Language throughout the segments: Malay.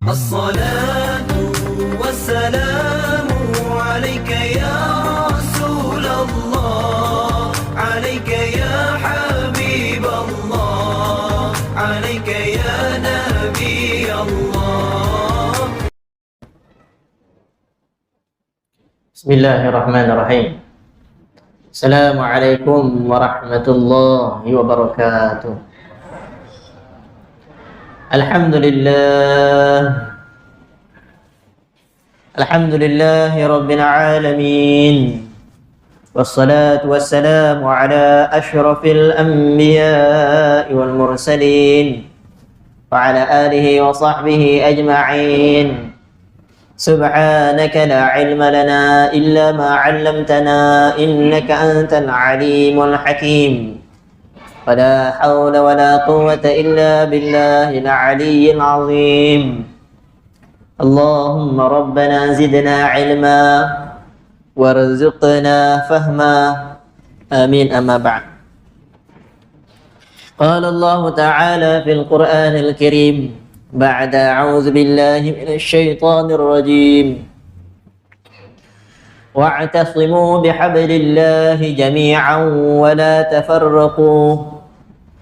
الصلاة والسلام عليك يا رسول الله عليك يا حبيب الله عليك يا نبي الله. بسم الله الرحمن الرحيم. السلام عليكم ورحمة الله وبركاته. الحمد لله رب العالمين، والصلاة والسلام على أشرف الأنبياء والمرسلين وعلى آله وصحبه أجمعين. سبحانك لا علم لنا إلا ما علمتنا إنك أنت العليم الحكيم. ولا حول ولا قوة إلا بالله العلي العظيم. اللهم ربنا زدنا علما وارزقنا فهما، آمين. أما بعد، قال الله تعالى في القرآن الكريم بعد أعوذ بالله من الشيطان الرجيم: واعتصموا بحبل الله جميعا ولا تفرقوا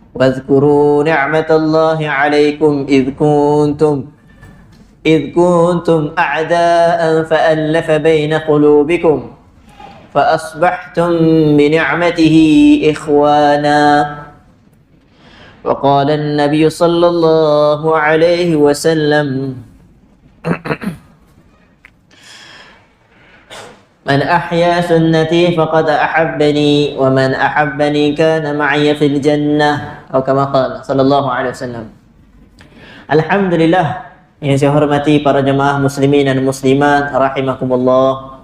واذكروا نعمة الله عليكم إذ كنتم أعداء فألف بين قلوبكم فأصبحتم بنعمته إخوانا. وقال النبي صلى الله عليه وسلم: من أحيا سنتي فقد أحبني ومن أحبني كان معي في الجنة، atau kama qala sallallahu alaihi wasallam. Alhamdulillah, yang saya hormati para jemaah muslimin dan muslimat rahimakumullah.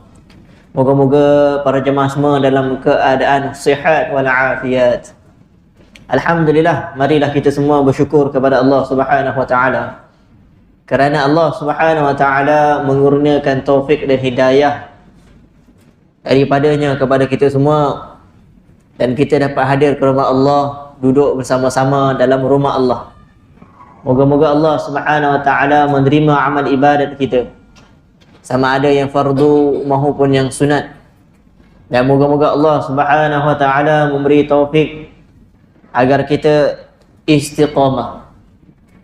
Moga-moga para jemaah semua dalam keadaan sihat wal afiat. Alhamdulillah, marilah kita semua bersyukur kepada Allah Subhanahu wa taala, kerana Allah Subhanahu wa taala mengurniakan taufik dan hidayah daripadanya kepada kita semua, dan kita dapat hadir ke rumah Allah, duduk bersama-sama dalam rumah Allah. Moga-moga Allah Subhanahu wa taala menerima amal ibadat kita, sama ada yang fardu maupun yang sunat. Dan moga-moga Allah Subhanahu wa taala memberi taufik agar kita istiqamah,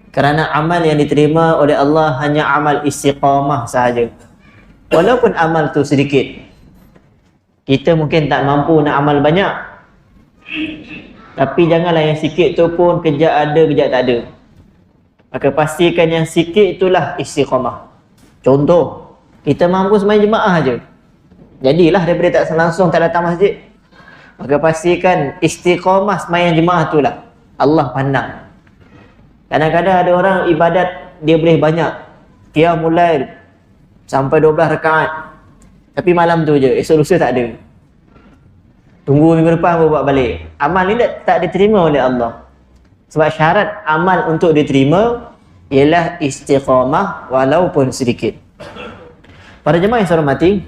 kerana amal yang diterima oleh Allah hanya amal istiqamah sahaja. Walaupun amal tu sedikit, kita mungkin tak mampu nak amal banyak, tapi janganlah yang sikit tu pun kejap ada kejap tak ada. Maka pastikan yang sikit itulah istiqamah. Contoh, kita mampu sembahyang jemaah aja, jadilah daripada tak langsung tak datang masjid. Maka pastikan istiqamah sembahyang jemaah itulah Allah pandang. Kadang-kadang ada orang ibadat dia boleh banyak, qiyamul lail sampai 12 rakaat, tapi malam tu je, esok lusa tak ada. Tunggu minggu depan baru buat balik. Amal ni tak diterima oleh Allah. Sebab syarat amal untuk diterima ialah istiqamah walaupun sedikit. Para jemaah yang saya hormati,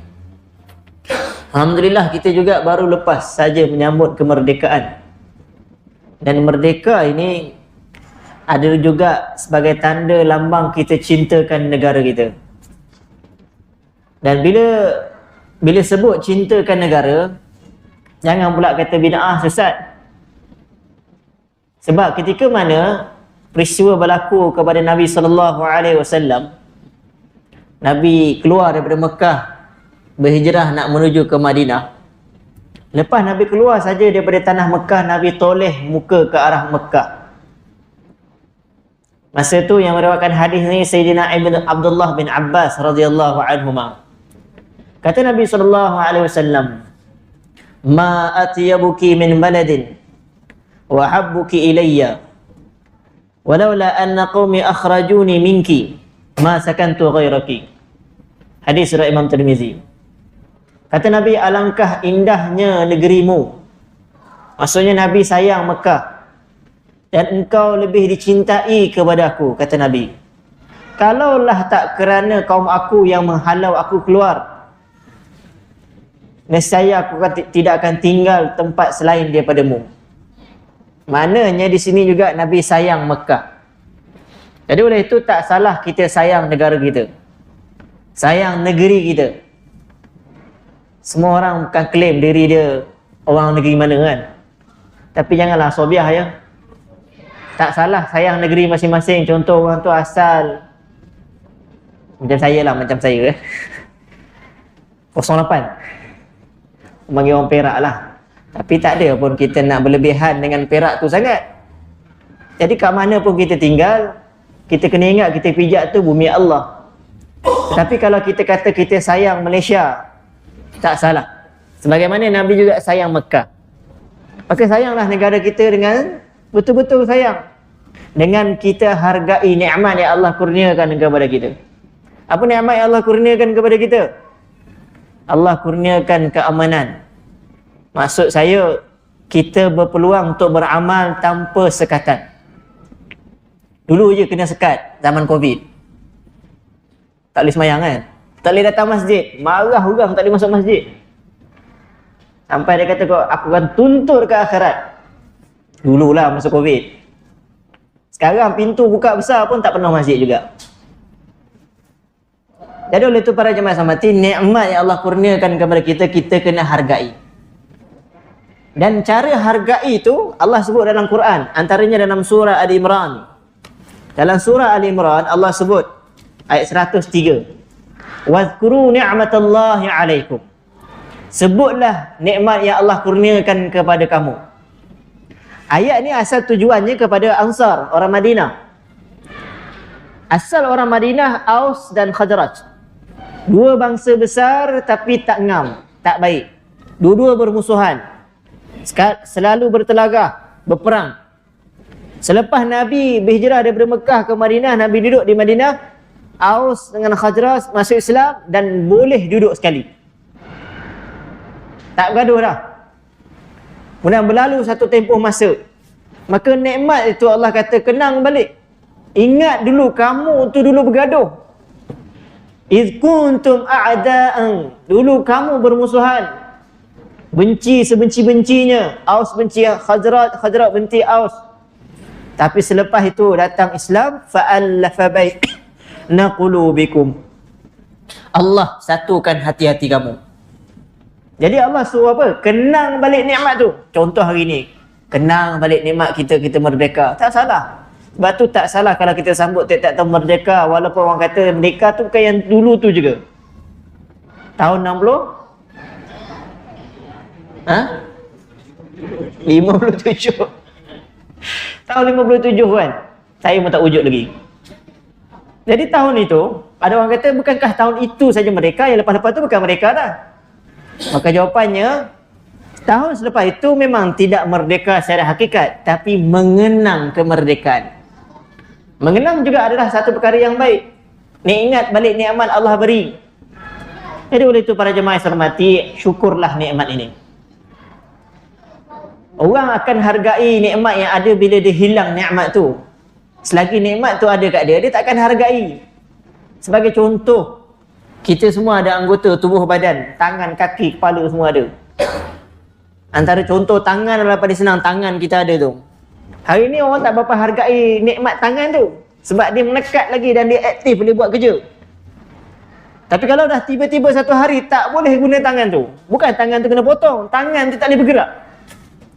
alhamdulillah kita juga baru lepas saja menyambut kemerdekaan. Dan merdeka ini ada juga sebagai tanda lambang kita cintakan negara kita. Dan bila sebut cintakan negara, jangan pula kata bid'ah, sesat. Sebab ketika mana peristiwa berlaku kepada Nabi SAW, Nabi keluar daripada Mekah, berhijrah nak menuju ke Madinah. Lepas Nabi keluar saja daripada tanah Mekah, Nabi toleh muka ke arah Mekah. Masa tu yang meriwayatkan hadis ni Sayyidina Ibn Abdullah bin Abbas radhiyallahu anhuma. Kata Nabi SAW: "Ma atyabuki min baladin wa habbuki ilayya walaula anna qaumi akhrajuni minki ma sakantu ghairaki." Hadis riwayat Imam Tirmizi. Kata Nabi, alangkah indahnya negerimu. Maksudnya Nabi sayang Mekah, dan engkau lebih dicintai kepada aku, kata Nabi. Kalaulah tak kerana kaum aku yang menghalau aku keluar, nescaya aku tidak akan tinggal tempat selain daripadamu. Maknanya di sini juga Nabi sayang Mekah. Jadi oleh itu tak salah kita sayang negara kita, sayang negeri kita. Semua orang bukan klaim diri dia orang negeri mana kan. Tapi janganlah sobiah ya. Tak salah sayang negeri masing-masing. Contoh orang tu asal macam saya lah, macam saya 08 panggil orang Perak lah. Tapi tak ada pun kita nak berlebihan dengan Perak tu sangat. Jadi kat mana pun kita tinggal, kita kena ingat kita pijak tu bumi Allah. Tapi kalau kita kata kita sayang Malaysia, tak salah. Sebagaimana Nabi juga sayang Mekah. Maka sayanglah negara kita dengan betul-betul sayang. Dengan kita hargai nikmat yang Allah kurniakan kepada kita. Apa nikmat yang Allah kurniakan kepada kita? Allah kurniakan keamanan. Maksud saya, kita berpeluang untuk beramal tanpa sekatan. Dulu je kena sekat zaman Covid. Tak boleh semayang kan? Tak boleh datang masjid. Marah orang tak boleh masuk masjid. Sampai dia kata, aku akan tuntut ke akhirat. Dululah masa Covid. Sekarang pintu buka besar pun tak penuh masjid juga. Jadi oleh itu para jemaah samati, nikmat yang Allah kurniakan kepada kita, kita kena hargai. Dan cara hargai itu Allah sebut dalam Quran. Antaranya dalam surah Ali Imran. Dalam surah Ali Imran Allah sebut ayat 103. Wadhkuru ni'matallahi alaikum. Sebutlah nikmat yang Allah kurniakan kepada kamu. Ayat ni asal tujuannya kepada Ansar, orang Madinah. Asal orang Madinah Aus dan Khazraj. Dua bangsa besar tapi tak ngam, tak baik. Dua-dua bermusuhan. Selalu bertelagah, berperang. Selepas Nabi berhijrah daripada Mekah ke Madinah, Nabi duduk di Madinah, Aus dengan Khazraj masuk Islam dan boleh duduk sekali. Tak bergaduh dah. Kemudian berlalu satu tempoh masa. Maka nikmat itu Allah kata kenang balik. Ingat dulu kamu tu dulu bergaduh. Idh kuntum a'da'an. Dulu kamu bermusuhan. Benci sebenci-bencinya. Aus benci Khazraj, Khazraj benci Aus. Tapi selepas itu datang Islam, fa'allafa baina qulubikum. Allah satukan hati-hati kamu. Jadi Allah suruh apa? Kenang balik nikmat tu. Contoh hari ni, kenang balik nikmat kita merdeka. Tak salah. Sebab tu tak salah kalau kita sambut tiap-tiap tahun merdeka, walaupun orang kata merdeka tu bukan yang dulu tu juga. Tahun 60? 57. Tahun 57 kan? Saya pun tak wujud lagi. Jadi tahun itu, ada orang kata bukankah tahun itu saja merdeka, yang lepas-lepas tu bukan merdeka dah. Maka jawapannya, tahun selepas itu memang tidak merdeka secara hakikat, tapi mengenang kemerdekaan. Mengenang juga adalah satu perkara yang baik. Ingat balik nikmat Allah beri. Jadi oleh itu para jemaah yang hormati, syukurlah nikmat ini. Orang akan hargai nikmat yang ada bila dia hilang nikmat tu. Selagi nikmat tu ada kat dia, dia tak akan hargai. Sebagai contoh, kita semua ada anggota tubuh badan, tangan, kaki, kepala semua ada. Antara contoh tangan adalah paling senang, tangan kita ada tu. Hari ni orang tak berapa hargai nikmat tangan tu. Sebab dia menekat lagi dan dia aktif boleh buat kerja. Tapi kalau dah tiba-tiba satu hari tak boleh guna tangan tu. Bukan tangan tu kena potong, tangan tu tak boleh bergerak.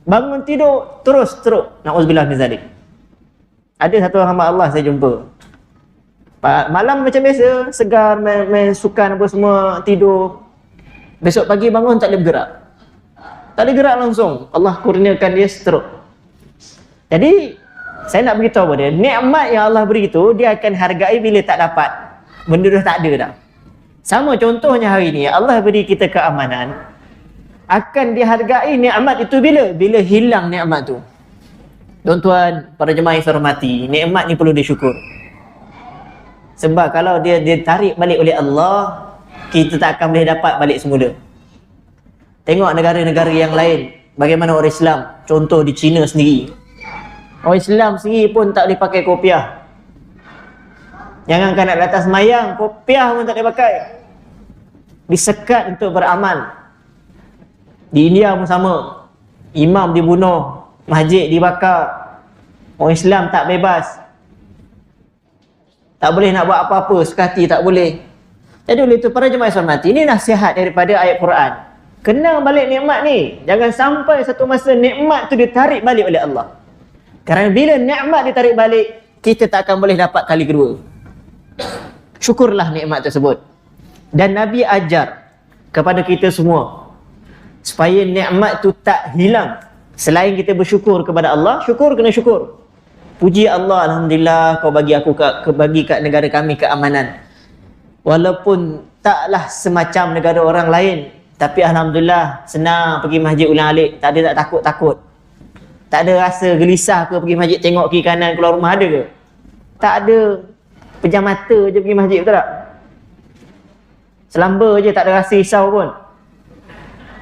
Bangun tidur, terus teruk. Na'udzubillah min zalik. Ada satu hamba Allah saya jumpa. Malam macam biasa, segar, main sukan apa semua, tidur. Besok pagi bangun tak boleh bergerak. Tak boleh gerak langsung. Allah kurniakan dia stroke. Jadi, saya nak beritahu pada dia, nikmat yang Allah beri itu, dia akan hargai bila tak dapat. Benda dah tak ada dah. Sama contohnya hari ini, Allah beri kita keamanan. Akan dihargai nikmat itu bila? Bila hilang nikmat tu. Tuan-tuan, para jemaah yang saya hormati, nikmat ni perlu disyukur. Sebab kalau dia tarik balik oleh Allah, kita tak akan boleh dapat balik semula. Tengok negara-negara yang lain, bagaimana orang Islam. Contoh di China sendiri. Orang Islam sendiri pun tak boleh pakai kopiah. Jangankan nak datang semayang, kopiah pun tak boleh pakai. Disekat untuk beramal. Di India pun sama. Imam dibunuh, masjid dibakar. Orang Islam tak bebas. Tak boleh nak buat apa-apa suka hati, tak boleh. Jadi oleh itu para jemaah Islam mati, ini nasihat daripada ayat Quran. Kenang balik nikmat ni. Jangan sampai satu masa nikmat tu ditarik balik oleh Allah. Kerana bila nikmat ditarik balik, kita tak akan boleh dapat kali kedua. Syukurlah nikmat tersebut. Dan Nabi ajar kepada kita semua supaya nikmat tu tak hilang. Selain kita bersyukur kepada Allah, syukur kena syukur. Puji Allah, alhamdulillah kau bagi aku bagi kat negara kami keamanan. Walaupun taklah semacam negara orang lain, tapi alhamdulillah senang pergi masjid ulang-alik, tak ada tak takut-takut. Tak ada rasa gelisah ke pergi masjid tengok kiri kanan keluar rumah, ada ke? Tak ada. Pejam mata je pergi masjid, betul tak? Selamba je, tak ada rasa risau pun.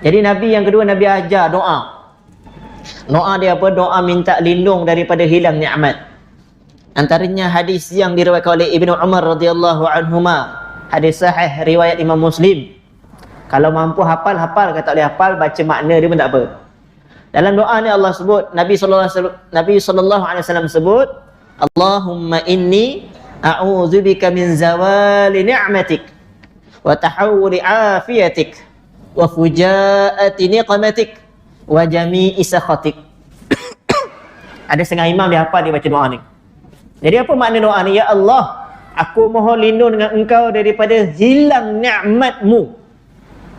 Jadi Nabi yang kedua, Nabi ajar doa. Doa dia apa? Doa minta lindung daripada hilang nikmat. Antaranya hadis yang diriwayatkan oleh Ibnu Umar radhiyallahu anhuma. Hadis sahih riwayat Imam Muslim. Kalau mampu hafal, hafal. Kalau tak boleh hafal, baca makna dia pun tak apa. Dalam doa ni Allah sebut, Nabi sallallahu alaihi wasallam sebut, Allahumma inni a'udzubika min zawali ni'matik wa tahawuli afiyatik wa fujaati niqmatik wa jami'i sakhatik. Ada setengah imam dia hafal, dia baca doa ni. Jadi apa makna doa ni? Ya Allah, aku mohon lindung dengan engkau daripada hilang nikmatmu.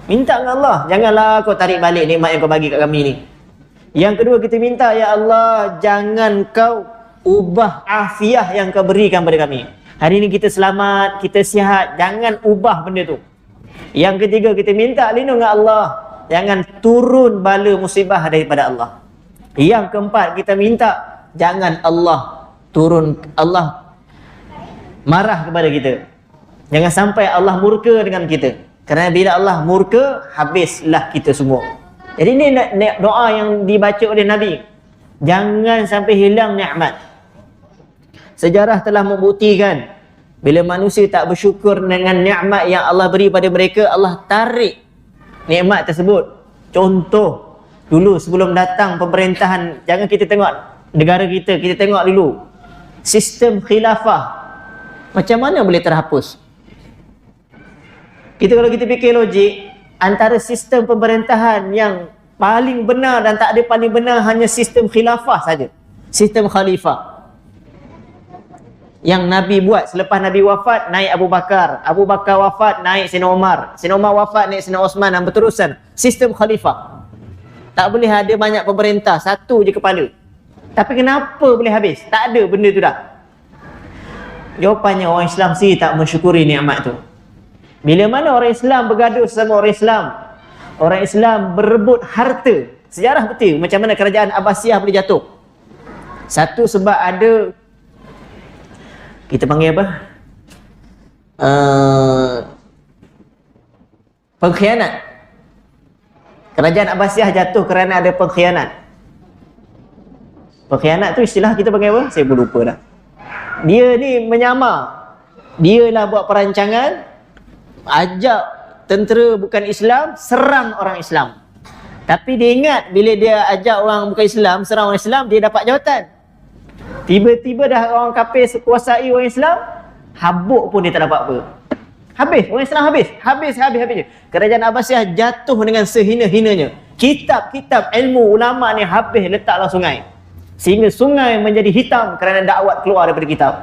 Minta dengan Allah, janganlah kau tarik balik nikmat yang kau bagi kat kami ni. Yang kedua kita minta, ya Allah, jangan kau ubah afiah yang kau berikan pada kami. Hari ni kita selamat, kita sihat, jangan ubah benda tu. Yang ketiga kita minta lindung dengan Allah, jangan turun bala musibah daripada Allah. Yang keempat kita minta jangan Allah marah kepada kita. Jangan sampai Allah murka dengan kita. Kerana bila Allah murka, habislah kita semua. Jadi ini doa yang dibaca oleh Nabi. Jangan sampai hilang nikmat. Sejarah telah membuktikan bila manusia tak bersyukur dengan nikmat yang Allah beri pada mereka, Allah tarik nikmat tersebut. Contoh, dulu sebelum datang pemerintahan, jangan kita tengok negara kita tengok dulu sistem khilafah. Macam mana boleh terhapus? Kalau kita fikir logik, antara sistem pemerintahan yang paling benar dan tak ada paling benar hanya sistem khilafah saja. Sistem khalifah. Yang Nabi buat selepas Nabi wafat, naik Abu Bakar. Abu Bakar wafat, naik Sayyidina Umar. Sayyidina Umar wafat, naik Sayyidina Osman, dan berterusan. Sistem khalifah. Tak boleh ada banyak pemerintah, satu je kepala. Tapi kenapa boleh habis? Tak ada benda tu dah. Jawapannya, orang Islam sendiri tak mensyukuri nikmat tu. Bila mana orang Islam bergaduh sama orang Islam berebut harta. Sejarah betul macam mana kerajaan Abbasiyah boleh jatuh. Satu sebab ada, kita panggil apa? Pengkhianat. Kerajaan Abbasiyah jatuh kerana ada pengkhianat. Pengkhianat tu istilah kita panggil apa? Saya pun lupa dah. Dia ni menyamar. Dia lah buat perancangan, ajak tentera bukan Islam serang orang Islam. Tapi dia ingat bila dia ajak orang bukan Islam serang orang Islam, dia dapat jawatan. Tiba-tiba dah orang kafir kuasai orang Islam, habuk pun dia tak dapat apa. Habis, orang Islam habis. Habis. Kerajaan Abbasiyah jatuh dengan sehina-hinanya. Kitab-kitab ilmu ulama ni habis letaklah sungai. Sehingga sungai menjadi hitam kerana dakwat keluar daripada kitab.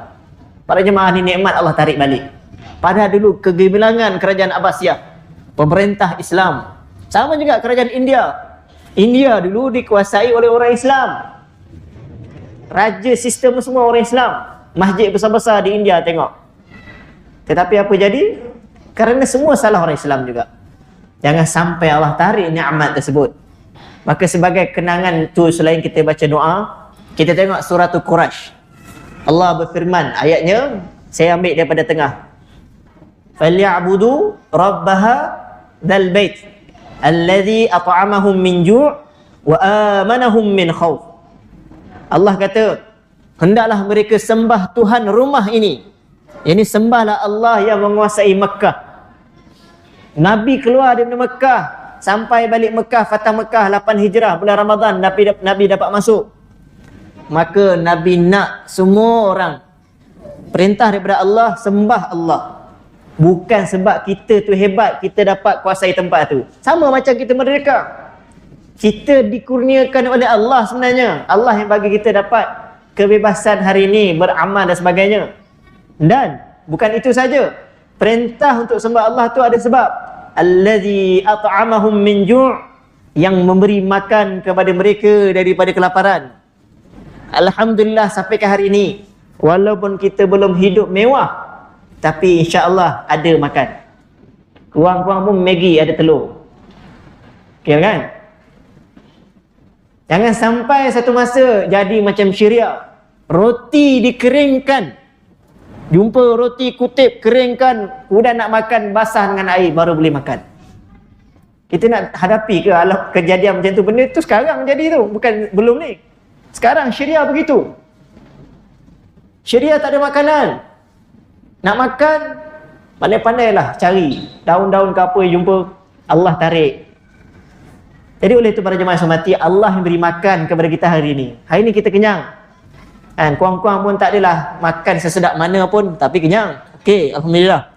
Para jemaah ni nikmat Allah tarik balik. Padahal dulu kegemilangan kerajaan Abbasiyah, pemerintah Islam. Sama juga kerajaan India. India dulu dikuasai oleh orang Islam. Raja sistem semua orang Islam. Masjid besar-besar di India tengok. Tetapi apa jadi? Kerana semua salah orang Islam juga. Jangan sampai Allah tarik nikmat tersebut. Maka sebagai kenangan tu, selain kita baca doa, kita tengok surah Quraisy. Allah berfirman, ayatnya saya ambil daripada tengah. فَلْيَعْبُدُوا رَبَّهَا ذَا الْبَيْتِ الَّذِي أَطْعَمَهُمْ مِنْ جُوعٍ وَآمَنَهُمْ مِنْ خَوْفٍ. Allah kata, hendaklah mereka sembah Tuhan rumah ini. Ini sembahlah Allah yang menguasai Mekah. Nabi keluar dari Mekah sampai balik Mekah, Fatah Mekah 8 Hijrah, bulan Ramadan Nabi dapat masuk. Maka Nabi nak semua orang Perintah daripada Allah, sembah Allah. Bukan sebab kita tu hebat, kita dapat kuasai tempat tu. Sama macam kita merdeka. Kita dikurniakan oleh Allah sebenarnya. Allah yang bagi kita dapat kebebasan hari ini, beramal dan sebagainya. Dan bukan itu saja. Perintah untuk sembah Allah tu ada sebab. Allazi at'amahum min ju', yang memberi makan kepada mereka daripada kelaparan. Alhamdulillah sampai ke hari ini, walaupun kita belum hidup mewah, tapi insya-Allah ada makan. Kurang-kurang pun Maggi ada telur. Okey kan? Jangan sampai satu masa jadi macam Syria. Roti dikeringkan. Jumpa roti kutip, keringkan, kemudian nak makan basah dengan air baru boleh makan. Kita nak hadapi ke kejadian macam tu? Benda tu sekarang jadi tu, bukan belum ni. Sekarang Syria begitu. Syria tak ada makanan. Nak makan, pandai-pandailah cari daun-daun ke apa yang jumpa, Allah tarik. Jadi oleh itu para jemaah yang hormati, Allah yang beri makan kepada kita hari ini. Hari ini kita kenyang. Kan, kurang-kurang pun tak adalah makan sesedap mana pun, tapi kenyang. Okey, alhamdulillah.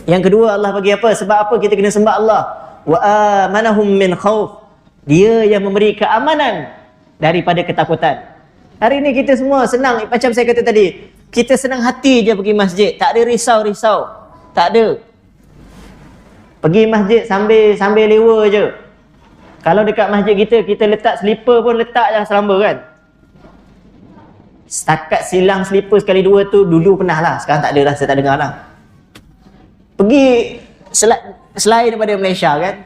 Yang kedua, Allah bagi apa? Sebab apa kita kena sembah Allah? Wa amanahum min khauf. Dia yang memberi keamanan daripada ketakutan. Hari ini kita semua senang, macam saya kata tadi, kita senang hati je pergi masjid, tak ada risau-risau. Tak ada. Pergi masjid sambil lewa je. Kalau dekat masjid kita letak slipper pun letak je selamba kan. Setakat silang slipper sekali dua tu dulu pernah lah, sekarang tak ada lah, saya tak dengar lah. Pergi selain daripada Malaysia kan,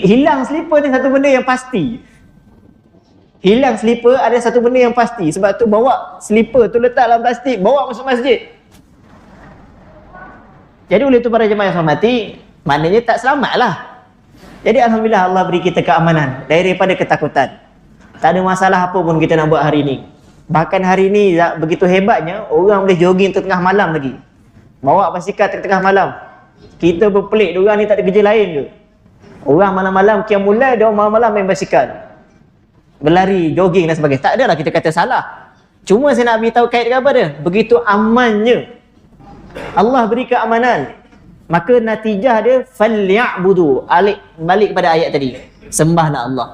hilang slipper ni satu benda yang pasti. Hilang slipper ada satu benda yang pasti. Sebab tu bawa slipper tu letak dalam plastik, bawa masuk masjid. Jadi oleh tu para jemaah yang hormati, maknanya tak selamat lah. Jadi alhamdulillah Allah beri kita keamanan daripada ketakutan. Tak ada masalah apa pun kita nak buat hari ini. Bahkan hari ini begitu hebatnya, orang boleh jogging tengah malam lagi. Bawa basikal tengah malam. Kita berpelik, diorang ni tak ada kerja lain ke? Orang malam-malam qiyamul lail, dia malam-malam main basikal, berlari, jogging dan sebagainya. Tak adalah kita kata salah. Cuma saya nak beritahu kait dengan apa dia? Begitu amannya Allah beri keamanan, maka natijah dia falyabudu. Balik kepada ayat tadi, sembahlah Allah,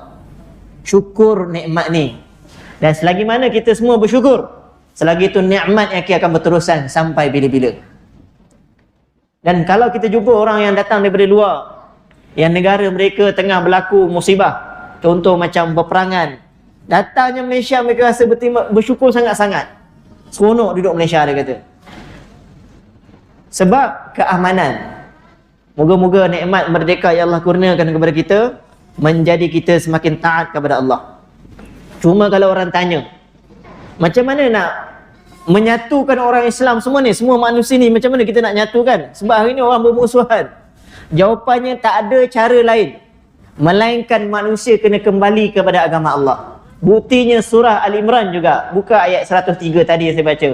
syukur nikmat ni. Dan selagi mana kita semua bersyukur, selagi itu nikmat yang akan berterusan sampai bila-bila. Dan kalau kita jumpa orang yang datang daripada luar, yang negara mereka tengah berlaku musibah, contoh macam berperangan, datangnya Malaysia, mereka rasa bersyukur sangat-sangat. Seronok duduk Malaysia, dia kata. Sebab keamanan. Moga-moga nikmat merdeka yang Allah kurniakan kepada kita menjadi kita semakin taat kepada Allah. Cuma kalau orang tanya, macam mana nak menyatukan orang Islam semua ni, semua manusia ni, macam mana kita nak nyatukan? Sebab hari ni orang bermusuhan. Jawapannya tak ada cara lain melainkan manusia kena kembali kepada agama Allah. Buktinya surah Al-Imran juga, buka ayat 103 tadi yang saya baca.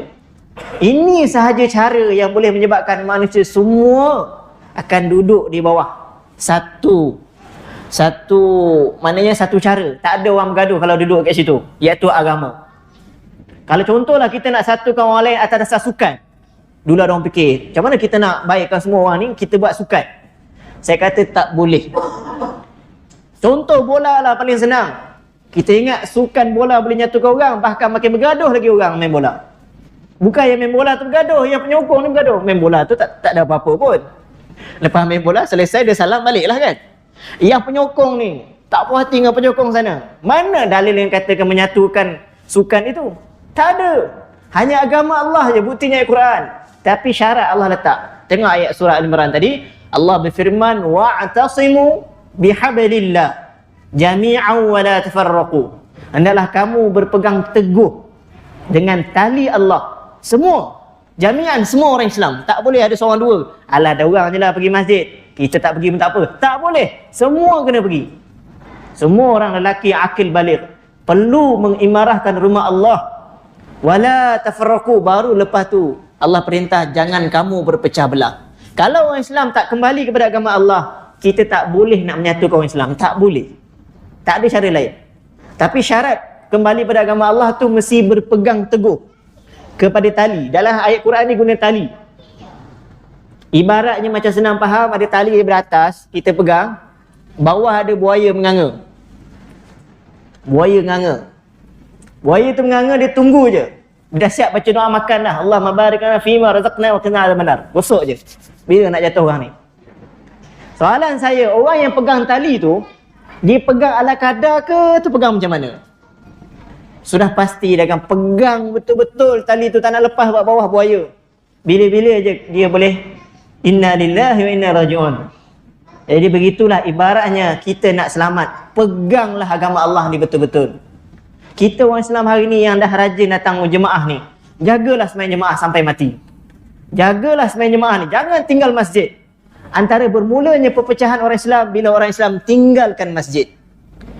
Ini sahaja cara yang boleh menyebabkan manusia semua akan duduk di bawah maknanya satu cara. Tak ada orang bergaduh kalau duduk kat situ, iaitu agama. Kalau contohlah kita nak satukan orang lain atas dasar sukan, dulu ada orang fikir, macam mana kita nak baikkan semua orang ni, kita buat sukan. Saya kata tak boleh. Contoh bola lah paling senang. Kita ingat sukan bola boleh nyatukan orang, bahkan makin bergaduh lagi orang main bola. Bukan yang main bola tu bergaduh, yang penyokong ni bergaduh. Main bola tu tak ada apa-apa pun. Lepas main bola selesai, dia salam balik lah kan. Yang penyokong ni tak puas hati dengan penyokong sana. Mana dalil yang katakan menyatukan sukan itu? Tak ada. Hanya agama Allah je, buktinya ayat Quran. Tapi syarat Allah letak. Tengok ayat surah Al-Imran tadi, Allah berfirman, wa'tasimu bihablillah jami'an wa la tafarraqu. Hendaklah kamu berpegang teguh dengan tali Allah. Semua, jami'an, semua orang Islam. Tak boleh ada seorang dua. Alah, ada orang je lah pergi masjid, kita tak pergi pun tak apa. Tak boleh. Semua kena pergi. Semua orang lelaki akil baligh perlu mengimarahkan rumah Allah. Wala tafarraqu, baru lepas tu Allah perintah jangan kamu berpecah belah. Kalau orang Islam tak kembali kepada agama Allah, kita tak boleh nak menyatukan orang Islam. Tak boleh. Tak ada cara lain. Tapi syarat kembali pada agama Allah tu mesti berpegang teguh. kepada tali. Dalam ayat Quran ni guna tali. Ibaratnya macam senang faham, ada tali daripada atas, kita pegang, bawah ada buaya menganga. Buaya nganga. Buaya tu menganga, dia tunggu je. Dah siap baca doa makan dah. Allahumma barik lana fima razaqna wa qina adzabannar. Gosok je. Bila nak jatuh orang ni? Soalan saya, orang yang pegang tali tu, dia pegang ala kadar ke tu pegang macam mana? Sudah pasti dia akan pegang betul-betul tali tu, tak nak lepas buat bawah buaya. Bila-bila je dia boleh inna lillahi wa inna raji'un. Jadi begitulah ibaratnya kita nak selamat, peganglah agama Allah ni betul-betul. Kita orang Islam hari ni yang dah rajin datang jemaah ni, jagalah sembahyang jemaah sampai mati. Jagalah sembahyang jemaah ni, jangan tinggal masjid. Antara bermulanya perpecahan orang Islam bila orang Islam tinggalkan masjid.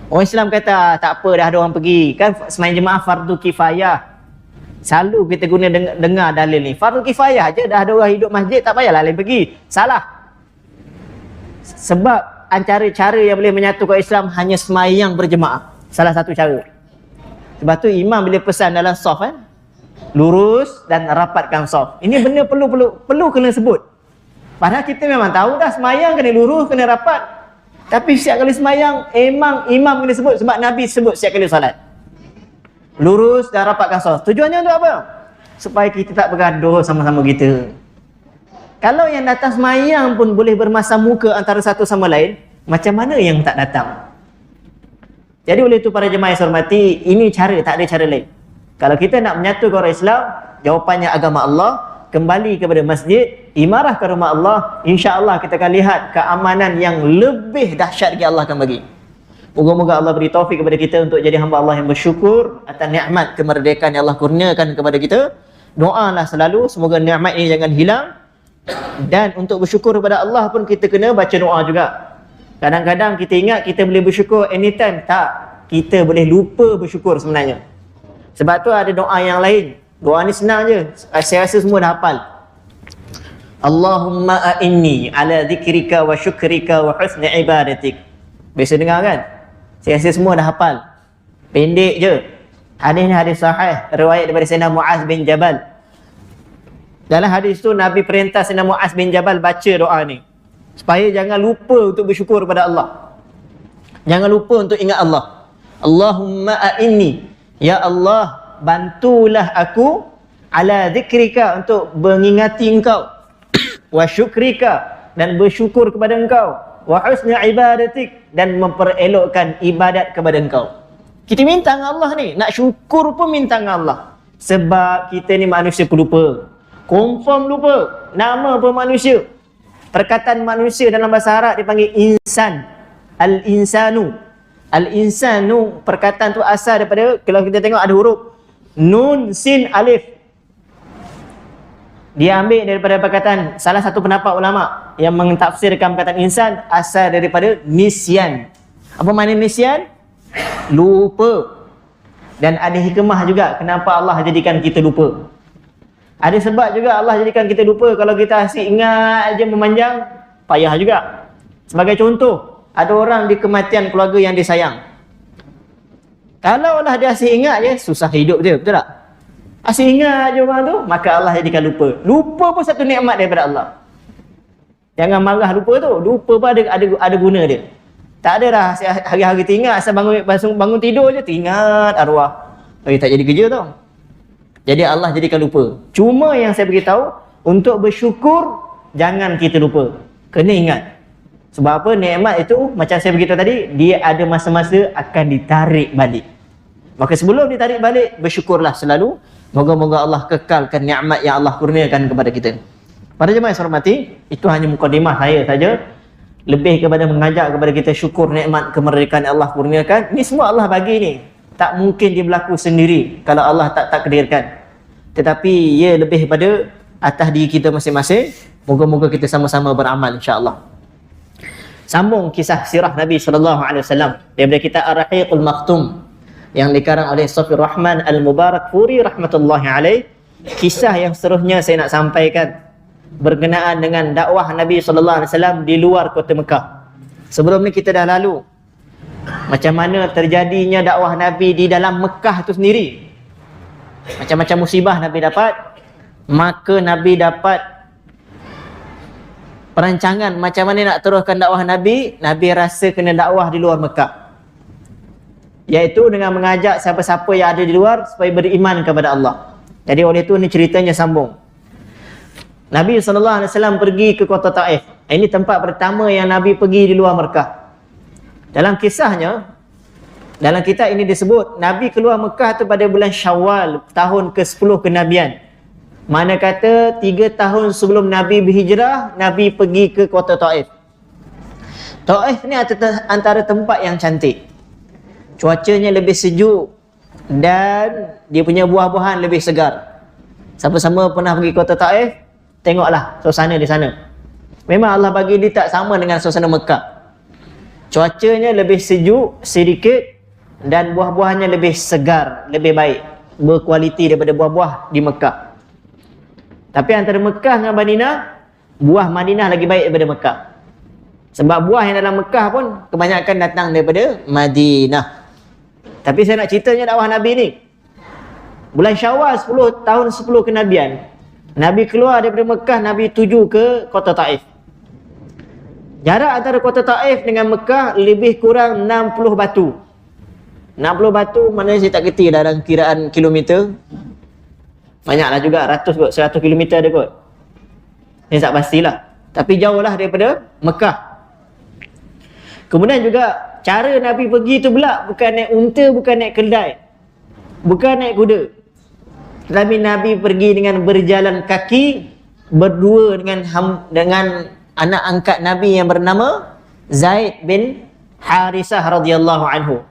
Orang Islam kata tak apa, dah ada orang pergi. Kan sembahyang jemaah fardu kifayah. Selalu kita guna dengar dalil ni, fardu kifayah je, dah ada orang hidup masjid, tak payahlah lain pergi. Salah. Sebab antara cara yang boleh menyatukan Islam hanya sembahyang berjemaah. Salah satu cara. Sebab tu imam bila pesan dalam saf kan, lurus dan rapatkan saf. Ini benda perlu kena sebut. Padahal kita memang tahu dah sembahyang kena lurus, kena rapat. Tapi setiap kali sembahyang memang imam kena sebut sebab Nabi sebut setiap kali solat. Lurus dan rapatkan saf. Tujuannya untuk apa? Supaya kita tak bergaduh sama-sama kita. Kalau yang datang sembahyang pun boleh bermasam muka antara satu sama lain, macam mana yang tak datang? Jadi oleh itu para jemaah yang saya hormati, ini cara, tak ada cara lain. Kalau kita nak menyatukan orang Islam, jawapannya agama Allah, kembali kepada masjid, imarah ke rumah Allah, insya-Allah kita akan lihat keamanan yang lebih dahsyat yang Allah akan bagi. Moga-moga Allah beri taufik kepada kita untuk jadi hamba Allah yang bersyukur atas nikmat kemerdekaan yang Allah kurniakan kepada kita. Doalah selalu semoga nikmat ini jangan hilang. Dan untuk bersyukur kepada Allah pun kita kena baca doa juga. Kadang-kadang kita ingat kita boleh bersyukur anytime. Tak, kita boleh lupa bersyukur sebenarnya. Sebab tu ada doa yang lain. Doa ni senang je, saya rasa semua dah hafal. Allahumma a'inni ala zikrika wa syukrika wa husni ibadatik. Biasa dengar kan? Saya rasa semua dah hafal. Pendek je. Hadis ni hadis sahih, riwayat daripada Sayyidina Muaz bin Jabal. Dalam hadis tu Nabi perintah Sayyidina Muaz bin Jabal baca doa ni supaya jangan lupa untuk bersyukur kepada Allah. Jangan lupa untuk ingat Allah. Allahumma a'inni, ya Allah, bantulah aku ala zikrika, untuk mengingati engkau, wa syukrika, dan bersyukur kepada engkau, wa husni ibadatik, dan memperelokkan ibadat kepada engkau. Kita minta dengan Allah ni, nak syukur pun minta dengan Allah. Sebab kita ni manusia pelupa. Confirm lupa. Nama pun manusia. Perkataan manusia dalam bahasa Arab dipanggil insan. Al-insanu. Al-insanu, perkataan tu asal daripada, kalau kita tengok ada huruf nun, sin, alif. Dia ambil daripada perkataan, salah satu pendapat ulama yang mentafsirkan perkataan insan asal daripada nisyan. Apa makna nisyan? Lupa. Dan ada hikmah juga kenapa Allah jadikan kita lupa. Ada sebab juga Allah jadikan kita lupa. Kalau kita asyik ingat je memanjang, payah juga. Sebagai contoh, ada orang di kematian keluarga yang dia sayang. Kalau Allah dia asyik ingat je, susah hidup dia, betul tak? Asyik ingat je orang tu, maka Allah jadikan lupa. Lupa pun satu nikmat daripada Allah. Jangan marah lupa tu. Lupa pun ada guna dia. Tak ada dah hari-hari teringat, asal bangun tidur je teringat arwah. Tak jadi kerja tau. Jadi Allah jadikan lupa. Cuma yang saya beritahu, untuk bersyukur jangan kita lupa. Kena ingat. Sebab apa? Nikmat itu macam saya beritahu tadi, dia ada masa-masa akan ditarik balik. Maka sebelum ditarik balik, bersyukurlah selalu. Moga-moga Allah kekalkan nikmat yang Allah kurniakan kepada kita. Para jemaah yang saya hormati, itu hanya mukadimah saya saja. Lebih kepada mengajak kepada kita syukur nikmat kemerdekaan yang Allah kurniakan. Ini semua Allah bagi ni. Tak mungkin dia berlaku sendiri kalau Allah tak takdirkan. Tetapi ia lebih pada atas diri kita masing-masing. Moga-moga kita sama-sama beramal insya-Allah. Sambung kisah sirah Nabi SAW daripada kitab Ar-Rahiqul Maktum yang dikarang oleh Safir Rahman Al-Mubarakfuri rahmatullahi alaih. Kisah yang seterusnya saya nak sampaikan berkenaan dengan dakwah Nabi SAW di luar kota Mekah. Sebelum ni kita dah lalu macam mana terjadinya dakwah Nabi di dalam Mekah itu sendiri. Macam-macam musibah Nabi dapat. Maka Nabi dapat perancangan macam mana nak teruskan dakwah Nabi. Nabi rasa kena dakwah di luar Mekah, iaitu dengan mengajak siapa-siapa yang ada di luar supaya beriman kepada Allah. Jadi oleh itu ni ceritanya sambung. Nabi SAW pergi ke kota Taif. Ini tempat pertama yang Nabi pergi di luar Mekah. Dalam kisahnya, dalam kitab ini disebut Nabi keluar Mekah tu pada bulan Syawal tahun ke-10 kenabian. Mana kata 3 tahun sebelum Nabi berhijrah, Nabi pergi ke kota Taif. Taif ni antara tempat yang cantik. Cuacanya lebih sejuk dan dia punya buah-buahan lebih segar. Sama-sama pernah pergi kota Taif, tengoklah suasana di sana. Memang Allah bagi dia tak sama dengan suasana Mekah. Cuacanya lebih sejuk sedikit dan buah-buahannya lebih segar, lebih baik, berkualiti daripada buah-buah di Mekah. Tapi antara Mekah dengan Madinah, buah Madinah lagi baik daripada Mekah. Sebab buah yang dalam Mekah pun kebanyakan datang daripada Madinah. Tapi saya nak ceritanya dakwah Nabi ni. Bulan Syawal 10 tahun 10 kenabian, Nabi keluar daripada Mekah, Nabi tuju ke kota Taif. Jarak antara kota Taif dengan Mekah lebih kurang 60 batu. 60 batu mana saya tak kerti dalam kiraan kilometer. Banyaklah juga, 100 kilometer ada kot. Saya tak pastilah. Tapi jauhlah daripada Mekah. Kemudian juga cara Nabi pergi tu pula bukan naik unta, bukan naik keldai, bukan naik kuda. Tetapi Nabi pergi dengan berjalan kaki berdua dengan anak angkat Nabi yang bernama Zaid bin Harisah radhiyallahu anhu.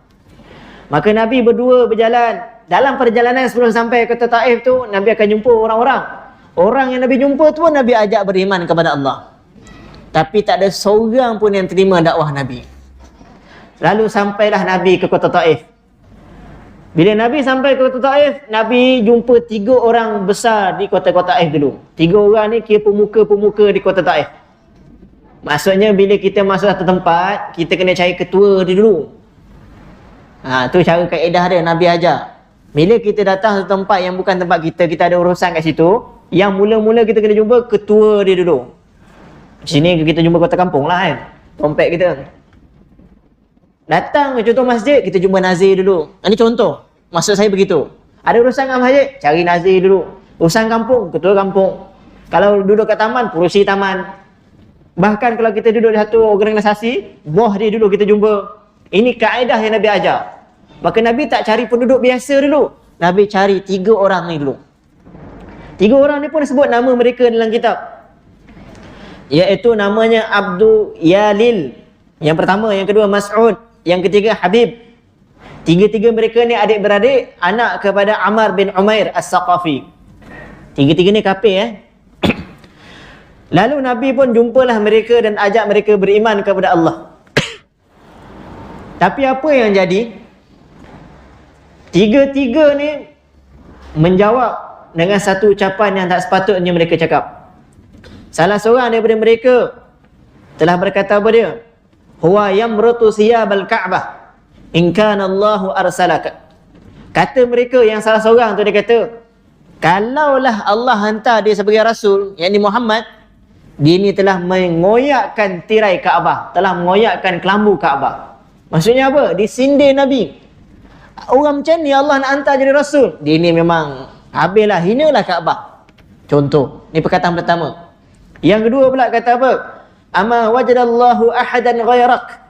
Maka Nabi berdua berjalan. Dalam perjalanan sebelum sampai ke Taif tu, Nabi akan jumpa orang-orang. Orang yang Nabi jumpa tu pun Nabi ajak beriman kepada Allah. Tapi tak ada seorang pun yang terima dakwah Nabi. Lalu sampailah Nabi ke kota Taif. Bila Nabi sampai ke kota Taif, Nabi jumpa 3 orang besar di kota-kota Taif dulu. 3 orang ni kira pemuka-pemuka di kota Taif. Maksudnya bila kita masuk satu tempat, kita kena cari ketua dia dulu. Tu cara kaedah dia Nabi ajar. Bila kita datang satu tempat yang bukan tempat kita, kita ada urusan kat situ, yang mula-mula kita kena jumpa ketua dia dulu. Sini kita jumpa kota kampung lah kan, dompet kita. Datang ke contoh masjid, kita jumpa nazir dulu. Ini contoh, maksud saya begitu. Ada urusan kat masjid, cari nazir dulu. Urusan kampung, ketua kampung. Kalau duduk kat taman, pengurusi taman. Bahkan kalau kita duduk di satu organisasi, bos dia dulu kita jumpa. Ini kaedah yang Nabi ajar. Maka Nabi tak cari penduduk biasa dulu. Nabi cari 3 orang ni dulu. 3 orang ni pun sebut nama mereka dalam kitab. Iaitu namanya Abdul Yalil. Yang pertama, yang kedua Mas'ud, yang ketiga Habib. 3 mereka ni adik-beradik, anak kepada Ammar bin Umair As-Saqafi. 3 ni kafir Lalu Nabi pun jumpalah mereka dan ajak mereka beriman kepada Allah. Tapi apa yang jadi? 3 ni menjawab dengan satu ucapan yang tak sepatutnya mereka cakap. Salah seorang daripada mereka telah berkata apa dia? Huwa yamrutu siyabal Ka'bah in kana Allahu arsalaka. Kata mereka yang salah seorang tu, dia kata, kalaulah Allah hantar dia sebagai rasul, yakni Muhammad, dia ni telah mengoyakkan tirai Kaabah, telah mengoyakkan kelambu Kaabah. Maksudnya apa? Disindir Nabi. Orang macam ni Allah nak hantar jadi rasul, dia ni memang habislah, hinalah Kaabah. Contoh, ni perkataan pertama. Yang kedua pula kata apa? Ama wajadallahu ahadan ghairak.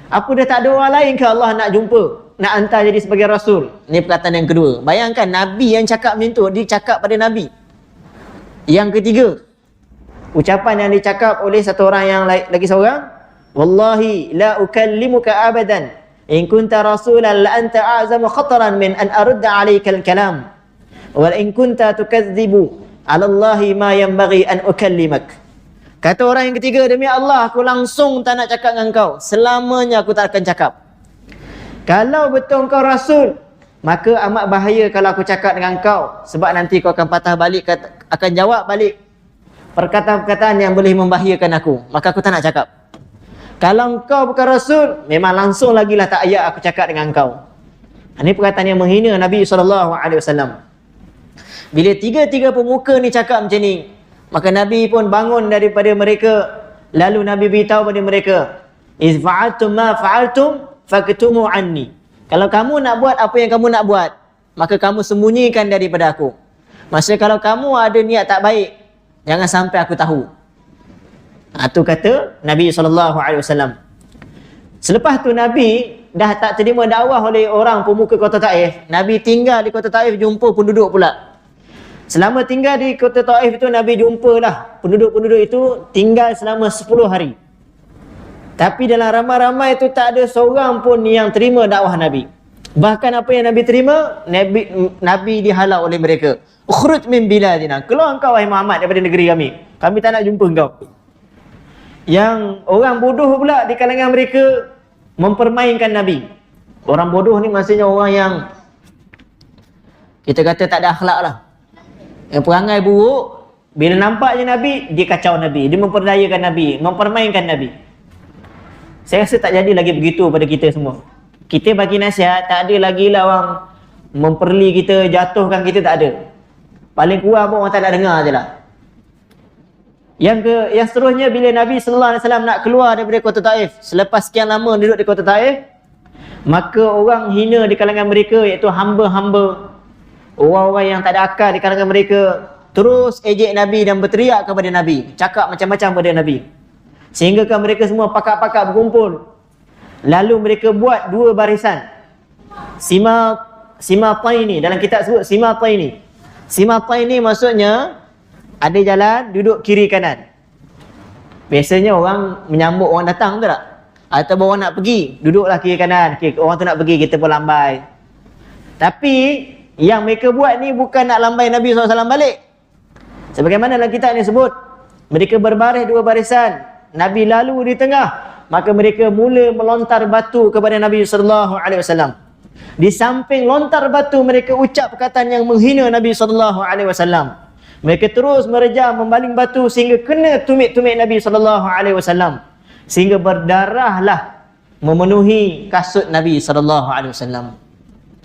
Apa dah tak ada orang lain ke Allah nak jumpa, nak hantar jadi sebagai rasul? Ni perkataan yang kedua. Bayangkan Nabi yang cakap macam tu, dia cakap pada Nabi. Yang ketiga, ucapan yang dicakap oleh satu orang yang lagi seorang, wallahi la ukallimuka abadan in kunta rasulan la anta a'zamu khataran min an arudda 'alaika al-kalam wa in kunta tukadzibu 'ala Allahi ma yanbaghi an ukallimak. Kata orang yang ketiga, demi Allah aku langsung tak nak cakap dengan kau, selamanya aku tak akan cakap. Kalau betul kau rasul, maka amat bahaya kalau aku cakap dengan kau, sebab nanti kau akan patah balik, akan jawab balik perkataan-perkataan yang boleh membahayakan aku, maka aku tak nak cakap. Kalau kau bukan rasul, memang langsung lagi lah tak ayat aku cakap dengan kau. Ini perkataan yang menghina Nabi SAW. Bila tiga-tiga pemuka ni cakap macam ni, maka Nabi pun bangun daripada mereka. Lalu Nabi beritahu pada mereka, "Iz fa'altum ma fa'altum faktumu anni." Kalau kamu nak buat apa yang kamu nak buat, maka kamu sembunyikan daripada aku. Maksudnya kalau kamu ada niat tak baik, jangan sampai aku tahu. Itu kata Nabi SAW. Selepas tu Nabi dah tak terima dakwah oleh orang pemuka kota Taif. Nabi tinggal di kota Taif, jumpa penduduk pula. Selama tinggal di kota Taif itu, Nabi jumpalah penduduk-penduduk itu tinggal selama 10 hari. Tapi dalam ramai-ramai itu tak ada seorang pun yang terima dakwah Nabi. Bahkan apa yang Nabi terima, Nabi dihalau oleh mereka. "Ukhruj min biladina." Keluar engkau wahai Muhammad daripada negeri kami. Kami tak nak jumpa engkau. Yang orang bodoh pula di kalangan mereka mempermainkan Nabi. Orang bodoh ni maksudnya orang yang kita kata tak ada akhlak lah. Yang perangai buruk, bila nampak je Nabi, dia kacau Nabi, dia memperdayakan Nabi, mempermainkan Nabi. Saya rasa tak jadi lagi begitu pada kita semua. Kita bagi nasihat, tak ada lagi lah orang memperli kita, jatuhkan kita, tak ada. Paling kurang pun orang tak nak dengar je lah. Yang seterusnya, bila Nabi SAW nak keluar daripada kota Taif, selepas sekian lama duduk di kota Taif, maka orang hina di kalangan mereka, iaitu hamba-hamba, orang-orang yang tak ada akal di kalangan mereka, terus ejek Nabi dan berteriak kepada Nabi, cakap macam-macam kepada Nabi. Sehingga kan mereka semua pakak-pakak berkumpul. Lalu mereka buat dua barisan. Simataini, dalam kitab sebut simataini. Simataini maksudnya ada jalan, duduk kiri kanan. Biasanya orang menyambut orang datang, betul tak? Atau orang nak pergi, duduklah kiri kanan. Orang tu nak pergi, kita pun lambai. Tapi yang mereka buat ni bukan nak lambai Nabi SAW balik. Sebagaimana dalam kitab ni sebut, mereka berbaris dua barisan, Nabi lalu di tengah, maka mereka mula melontar batu kepada Nabi SAW. Di samping lontar batu, mereka ucap perkataan yang menghina Nabi SAW. Mereka terus merejam, membaling batu sehingga kena tumit-tumit Nabi SAW, sehingga berdarahlah memenuhi kasut Nabi SAW.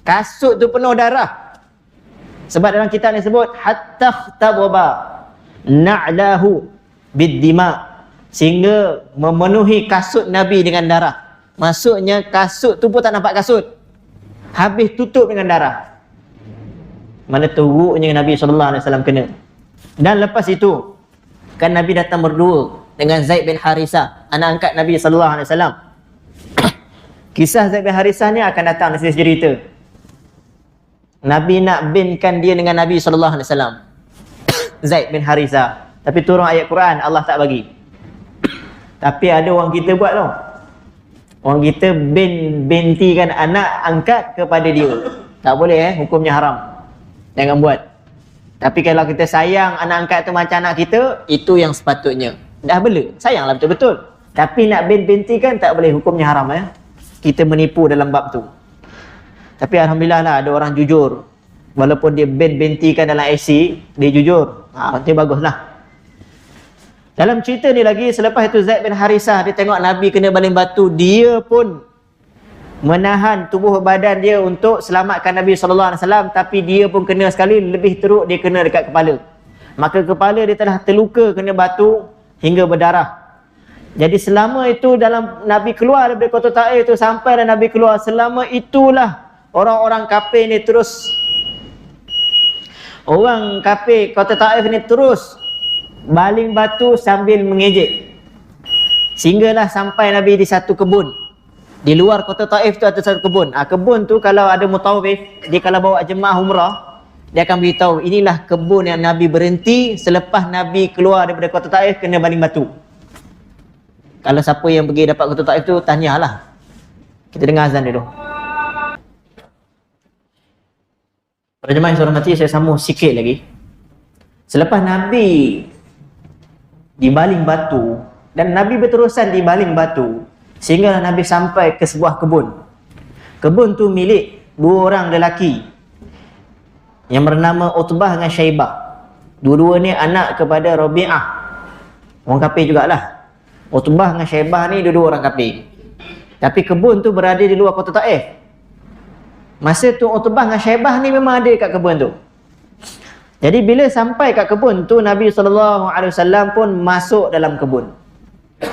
Kasut tu penuh darah. Sebab dalam kitab ni sebut hatta tababa na'lahu biddima, sehingga memenuhi kasut Nabi dengan darah. Maksudnya kasut tu pun tak nampak kasut, habis tutup dengan darah. Mana teruknya Nabi SAW kena. Dan lepas itu kan Nabi datang berdua dengan Zaid bin Harisah, anak angkat Nabi SAW. Kisah Zaid bin Harisah ni akan datang di sini cerita. Nabi nak binkan dia dengan Nabi SAW, Zaid bin Harisah. Tapi turun ayat Quran, Allah tak bagi. Tapi ada orang kita buat tau. Orang kita bintikan anak angkat kepada dia. Tak boleh hukumnya haram. Jangan buat. Tapi kalau kita sayang anak angkat tu macam anak kita, itu yang sepatutnya. Dah bela, sayanglah betul-betul. Tapi nak bintikan tak boleh, hukumnya haram Kita menipu dalam bab tu. Tapi alhamdulillah lah ada orang jujur. Walaupun dia bintikan dalam IC, dia jujur. Itu baguslah. Dalam cerita ni lagi, selepas itu Zaid bin Harisah, dia tengok Nabi kena baling batu, dia pun menahan tubuh badan dia untuk selamatkan Nabi SAW. Tapi dia pun kena sekali, lebih teruk dia kena dekat kepala. Maka kepala dia telah terluka kena batu hingga berdarah. Jadi selama itu dalam Nabi keluar daripada kota Taif itu, sampai dah Nabi keluar, selama itulah orang-orang kafir ni terus, orang kafir kota Taif ni terus baling batu sambil mengejek. Sehinggalah sampai Nabi di satu kebun. Di luar kota Taif tu ada satu kebun. Kebun tu kalau ada mutawif, dia kalau bawa jemaah umrah, dia akan beritahu inilah kebun yang Nabi berhenti selepas Nabi keluar daripada kota Taif kena baling batu. Kalau siapa yang pergi dapat kota Taif tu, tanyalah. Kita dengar azan dulu. Para jemaah yang saya hormati, saya sambung sikit lagi. Selepas Nabi dibaling batu, dan Nabi berterusan dibaling batu, sehingga Nabi sampai ke sebuah kebun. Kebun tu milik dua orang lelaki yang bernama Utbah dengan Syaibah. Dua-dua ni anak kepada Rabi'ah, orang kafir jugalah. Utbah dengan Syaibah ni dua-dua orang kafir. Tapi kebun tu berada di luar kota Taif. Masa tu Utbah dengan Syaibah ni memang ada kat kebun tu. Jadi bila sampai kat kebun tu, Nabi SAW pun masuk dalam kebun.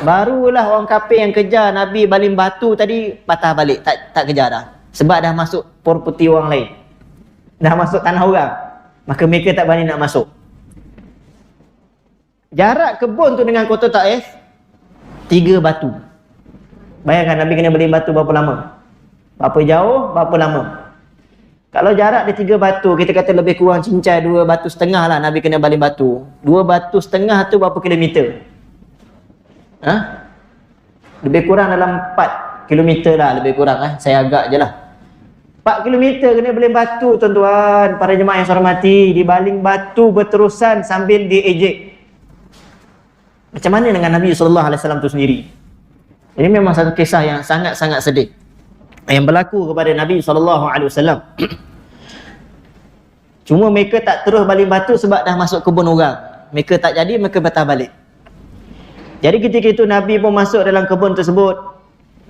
Barulah orang kafir yang kejar Nabi baling batu tadi patah balik, tak kejar dah. Sebab dah masuk properti orang lain, dah masuk tanah orang, maka mereka tak berani nak masuk. Jarak kebun tu dengan Kota Taif 3 batu. Bayangkan Nabi kena baling batu berapa lama, berapa jauh, berapa lama. Kalau jarak dia 3 batu, kita kata lebih kurang cincai 2,5 batu lah Nabi kena baling batu. 2,5 batu tu berapa kilometer? Lebih kurang dalam 4 kilometer lah, lebih kurang saya agak je lah. 4 kilometer kena baling batu, tuan-tuan, para jemaah yang saya hormati. Dibaling batu berterusan sambil diejek. Macam mana dengan Nabi SAW tu sendiri? Ini memang satu kisah yang sangat-sangat sedih yang berlaku kepada Nabi SAW. Cuma mereka tak terus baling batu sebab dah masuk kebun orang. Mereka tak jadi, mereka patah balik. Jadi ketika itu Nabi pun masuk dalam kebun tersebut.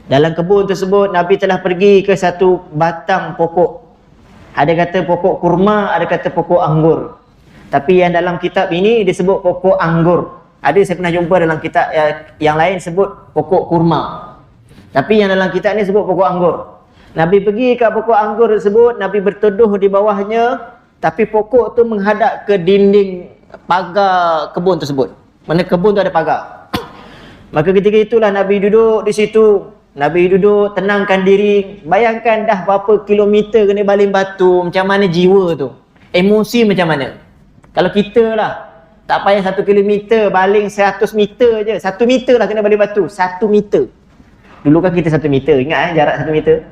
Dalam kebun tersebut Nabi telah pergi ke satu batang pokok. Ada kata pokok kurma, ada kata pokok anggur. Tapi yang dalam kitab ini disebut pokok anggur. Ada saya pernah jumpa dalam kitab yang lain sebut pokok kurma. Tapi yang dalam kitab ni sebut pokok anggur. Nabi pergi ke pokok anggur tersebut, Nabi berteduh di bawahnya, tapi pokok tu menghadap ke dinding pagar kebun tersebut. Mana kebun tu ada pagar. Maka ketika itulah Nabi duduk di situ. Nabi duduk, tenangkan diri. Bayangkan dah berapa kilometer kena baling batu, macam mana jiwa tu, emosi macam mana. Kalau kita lah, tak payah 1 kilometer, baling 100 meter je. 1 meter lah kena baling batu, 1 meter. Dulu kan kita 1 meter, ingat jarak 1 meter.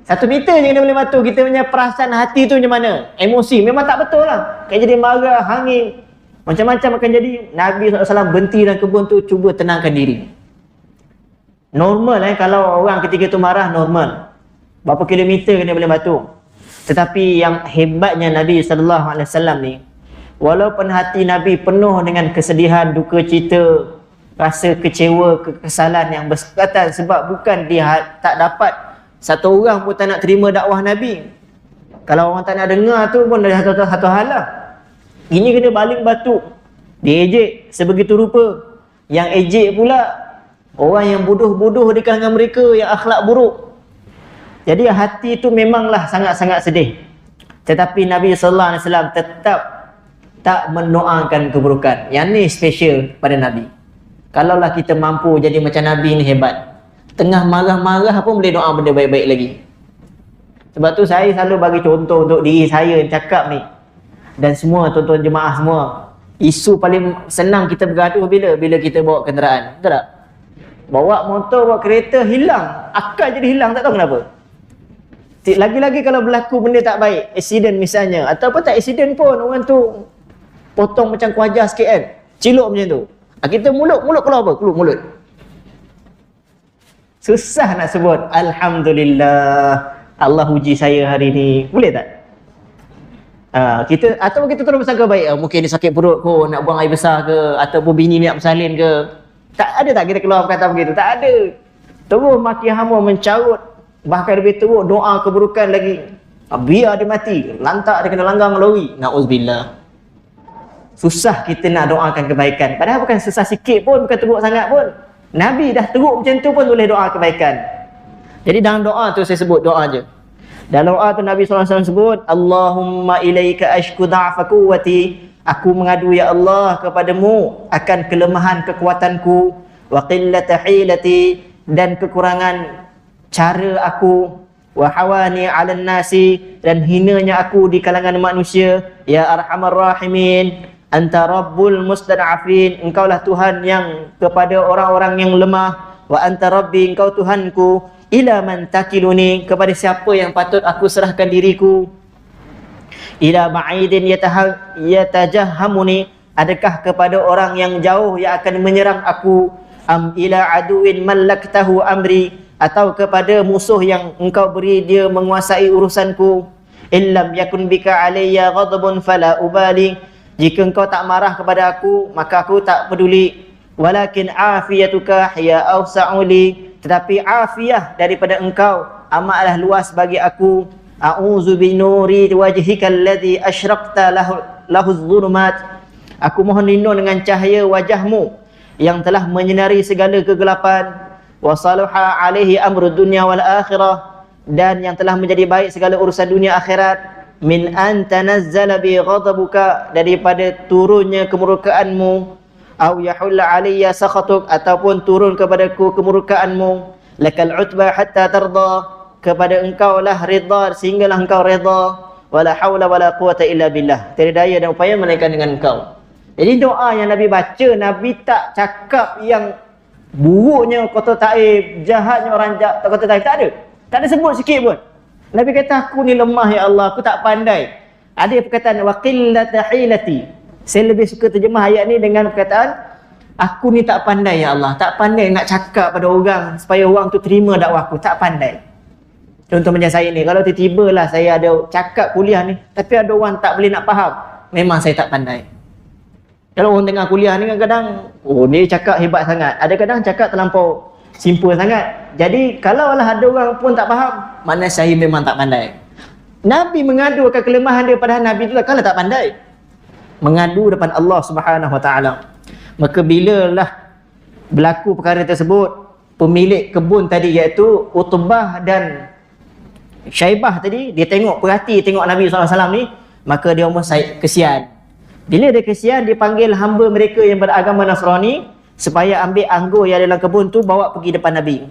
1 meter je kena baling batu. Kita punya perasaan hati tu macam mana? Emosi, memang tak betul lah. Kayak jadi marah, hangin, macam-macam akan jadi. Nabi SAW berhenti dalam kebun tu, cuba tenangkan diri. Normal kalau orang ketika tu marah, normal. Berapa kilometer kena baling batu. Tetapi yang hebatnya Nabi SAW ni, walaupun hati Nabi penuh dengan kesedihan, duka cita, rasa kecewa, kekesalan yang bersekatan sebab bukan dia tak dapat, satu orang pun tak nak terima dakwah Nabi. Kalau orang tak nak dengar tu pun dah satu hal lah. Ini kena baling batu, diejek sebegitu rupa. Yang ejek pula orang yang bodoh-bodoh di kalangan mereka, yang akhlak buruk. Jadi hati tu memanglah sangat-sangat sedih. Tetapi Nabi SAW tetap tak mendoakan keburukan. Yang ni special pada Nabi. Kalaulah kita mampu jadi macam Nabi ni, hebat. Tengah marah-marah pun boleh doa benda baik-baik lagi. Sebab tu saya selalu bagi contoh untuk diri saya yang cakap ni. Dan semua tuan-tuan jemaah semua. Isu paling senang kita bergaduh bila kita bawa kenderaan. Betul tak? Bawa motor, bawa kereta, hilang. Akal jadi hilang, tak tahu kenapa. Lagi-lagi kalau berlaku benda tak baik, aksiden misalnya. Ataupun tak aksiden pun, orang tu potong macam kuajar sikit kan, cilok macam tu. Kita mulut keluar apa? Keluar mulut. Susah nak sebut Alhamdulillah, Allah uji saya hari ni. Boleh tak? Ataupun kita terus bersangka baik, mungkin dia sakit perut kot, nak buang air besar ke, ataupun bini ni nak bersalin ke. Tak ada tak kita keluar kata begitu? Tak ada. Terus maki hama, mencarut, bahkan lebih teruk doa keburukan lagi. Biar dia mati, lantak dia kena langgang lori. Na'udzubillah. Susah kita nak doakan kebaikan. Padahal bukan susah sikit pun, bukan teruk sangat pun. Nabi dah teruk macam tu pun boleh doa kebaikan. Jadi dalam doa tu saya sebut doa je. Dalam doa tu Nabi SAW sebut, Allahumma ilaika ashku da'fa quwwati. Aku mengadu ya Allah kepadamu akan kelemahan kekuatanku, wa qillata hilati, dan kekurangan cara aku, wa hawani 'alan nasi, dan hinanya aku di kalangan manusia. Ya arhamar rahimin, anta rabbul mustad'afin, engkaulah Tuhan yang kepada orang-orang yang lemah. Wa anta rabbi, engkau Tuhanku. Ila man takiluni, kepada siapa yang patut aku serahkan diriku. Ila ba'idin yatajahhamuni, adakah kepada orang yang jauh yang akan menyerang aku. Am ila aduin mallaktahu amri, atau kepada musuh yang engkau beri dia menguasai urusanku. Illam yakun bika alayya ghadabun fala ubali, jika engkau tak marah kepada aku, maka aku tak peduli. Walakin afiyatuka hiya awsa'u li, tetapi afiah daripada engkau amatlah luas bagi aku. a'udzu bi nuri wajhika alladhi asyraqta lahu adh-dhulumat. Aku mohon lindung dengan cahaya wajahmu yang telah menyinari segala kegelapan. Wa salaha alaihi amru dunya wal akhirah, dan yang telah menjadi baik segala urusan dunia akhirat. Min an tanazzala bi ghadabuka, daripada turunnya kemurkaanmu. Au yahulla alayya sakhatuk, ataupun turun kepadaku kemurkaanmu. Lakal utba hatta tarda, kepada engkau lah ridha sehinggalah engkau redha. Wala haula wala quwata illa billah, tiada daya dan upaya melainkan dengan engkau. Jadi doa yang Nabi baca, Nabi tak cakap yang buruknya, kata taib, jahatnya orang jahat, kata taib, tak ada. Tak ada sebut sikit pun. Nabi kata, aku ni lemah ya Allah, aku tak pandai. Ada perkataan wa qillata hilati. Saya lebih suka terjemah ayat ni dengan perkataan, aku ni tak pandai ya Allah, tak pandai nak cakap pada orang supaya orang tu terima dakwah aku, tak pandai. Contoh macam saya ni, kalau tiba-tiba lah saya ada cakap kuliah ni, tapi ada orang tak boleh nak faham, memang saya tak pandai. Kalau orang dengar kuliah ni kadang-kadang, oh ni cakap hebat sangat, ada kadang cakap terlampau simple sangat. Jadi kalau lah ada orang pun tak faham, mana saya memang tak pandai. Nabi mengadu akan kelemahan dia, padahal Nabi tu kalau tak pandai, mengadu depan Allah Subhanahu Wa Taala. Maka bila lah berlaku perkara tersebut, pemilik kebun tadi iaitu Utbah dan Syaibah tadi, dia perhati tengok Nabi SAW ni, maka dia pun kesian. Bila dia kesian, dia panggil hamba mereka yang beragama Nasrani supaya ambil anggur yang dalam kebun tu bawa pergi depan Nabi.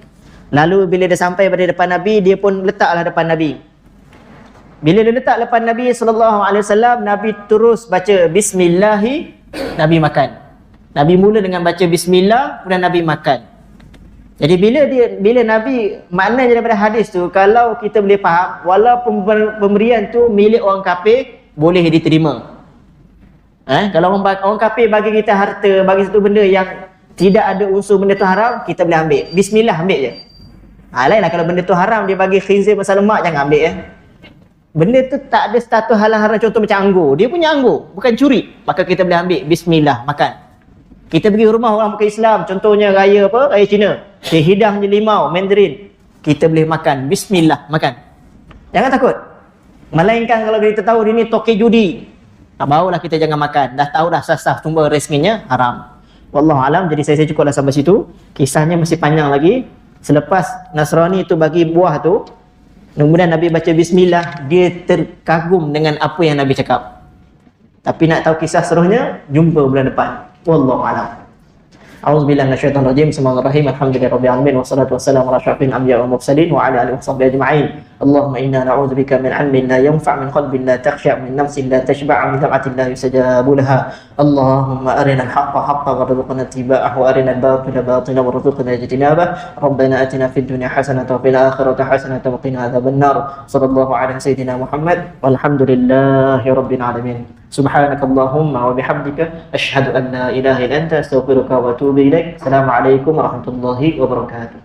Lalu bila dia sampai pada depan Nabi, dia pun letaklah depan Nabi. Bila dia letak depan Nabi SAW, Nabi terus baca Bismillahi, Nabi makan. Nabi mula dengan baca Bismillah, kemudian Nabi makan. Jadi bila Nabi, maknanya daripada hadis tu, kalau kita boleh faham, walaupun pemberian tu milik orang kafir, boleh diterima. Kalau orang kafir bagi kita harta, bagi satu benda yang tidak ada unsur benda tu haram, kita boleh ambil. Bismillah, ambil je. Lainlah kalau benda tu haram, dia bagi khinzir pasal lemak, jangan ambil ya. Benda tu tak ada status halal haram, contoh macam anggur. Dia punya anggur, bukan curi. Maka kita boleh ambil, Bismillah, makan. Kita pergi rumah orang bukan Islam, contohnya raya apa? Raya Cina. Dia hidangnya limau, mandarin. Kita boleh makan, Bismillah, makan. Jangan takut. Melainkan kalau kita tahu dia ni toke judi, barulah kita jangan makan. Dah tahu dah sah-sah sumber rezekinya haram. Wallahu alam. Jadi saya cukuplah sampai situ. Kisahnya masih panjang lagi. Selepas Nasrani itu bagi buah tu, kemudian Nabi baca Bismillah, dia terkagum dengan apa yang Nabi cakap. Tapi nak tahu kisah seterusnya, jumpa bulan depan. Wallahu a'lam. A'udzubillahi minasyaitonir rajim. Bismillahirrahmanirrahim. Alhamdulillahirabbil alamin wassalatu wassalamu ala asyrafil anbiya'i wal mursalin wa ala alihi washabbihi ajma'in. Allahumma inna na'udzubika min 'ilmin la yanfa', min qalbin la takhsha', min nafsin la tashba', min da'atin la yustajabu laha. Allahumma arina al-haqqa haqqan warzuqna ittiba'ahu wa arina al-batila batilan warzuqna ijtinabah. Rabbana atina fid dunya hasanatan wa fil akhirati hasanatan wa qina adzabannar. Sallallahu ala sayyidina Muhammad walhamdulillahi rabbil alamin. Subhanakallahumma wa bihamdika asyhadu an la ilaha illa anta astaghfiruka wa atubu ilaik. Assalamualaikum warahmatullahi wabarakatuh.